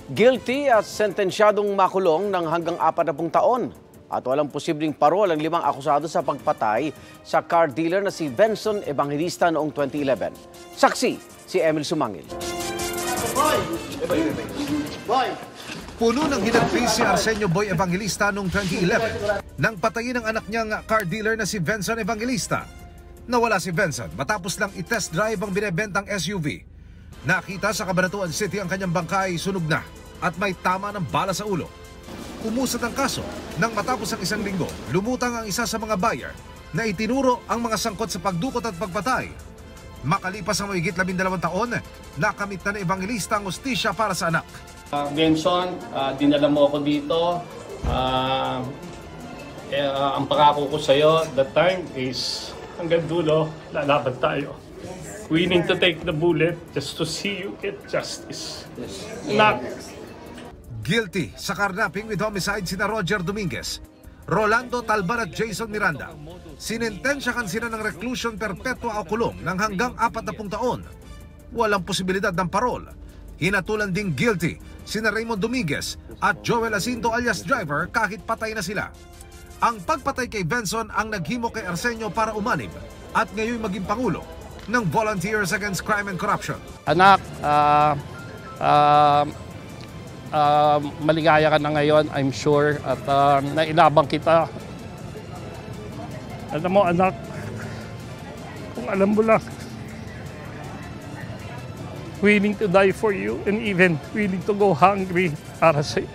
Guilty at sentensyadong makulong ng hanggang 40 taon. At walang posibleng parol ang 5 akusado sa pagpatay sa car dealer na si Benson Evangelista noong 2011. Saksi, si Emil Sumangil. Puno ng hinagpis si Arsenio Boy Evangelista noong 2011 nang patayin ang anak niyang car dealer na si Benson Evangelista. Nawala si Benson matapos lang i-test drive ang binebentang SUV. Nakita sa Cabanatuan City ang kanyang bangkay sunog na at may tama ng bala sa ulo. Umusad ang kaso nang matapos ang 1 linggo, lumutang ang isa sa mga buyer na itinuro ang mga sangkot sa pagdukot at pagpatay. Makalipas ang mahigit 12 taon, nakamit na ni Evangelista ang hustisya para sa anak. Benson, dinala mo ako dito. Ang pangako ko sa iyo that time is hanggang dulo, lalaban tayo. Willing to take the bullet just to see you get justice. Not Guilty sa carnapping with homicide sina Roger Dominguez, Rolando Talban at Jason Miranda. Sinentensyahan sila ng reclusion perpetua o kulong ng hanggang 40 taon. Walang posibilidad ng parol. Hinatulan ding guilty sina Raymond Dominguez at Joel Asinto alias driver kahit patay na sila. Ang pagpatay kay Benson ang naghimo kay Arsenio para umanib at ngayon maging pangulo ng Volunteers Against Crime and Corruption. Anak, maligaya ka na ngayon, I'm sure, at nailabang kita. Alam mo anak, kung alam mo lang, willing to die for you and even willing to go hungry para sa'yo.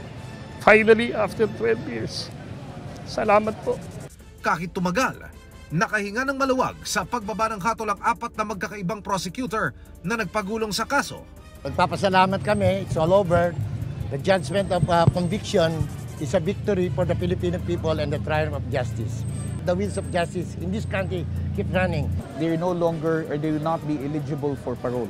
Finally, after 12 years, salamat po. Kahit tumagal, nakahinga ng maluwag sa pagbaba ng hatol ang 4 na magkakaibang prosecutor na nagpagulong sa kaso. Magpapasalamat kami, it's all over. The judgment of conviction is a victory for the Filipino people and the triumph of justice. The wheels of justice in this country keep running. They no longer or they will not be eligible for parole.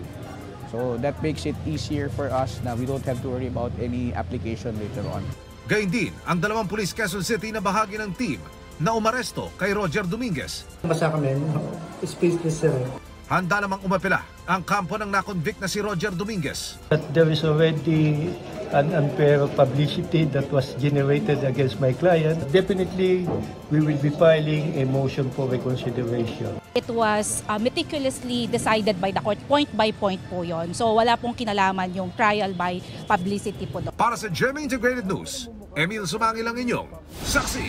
So that makes it easier for us na we don't have to worry about any application later on. Gayun din ang 2 pulis Quezon City na bahagi ng team na umaresto kay Roger Dominguez. Basta kami, speechless sir. Handa namang umapela ang kampo ng nakonvict na si Roger Dominguez. But there is already an unfair publicity that was generated against my client. Definitely, we will be filing a motion for reconsideration. It was meticulously decided by the court, point by point po yon. So wala pong kinalaman yung trial by publicity po doon. Para sa GMA Integrated News, Emil Sumangil ang inyong saksi.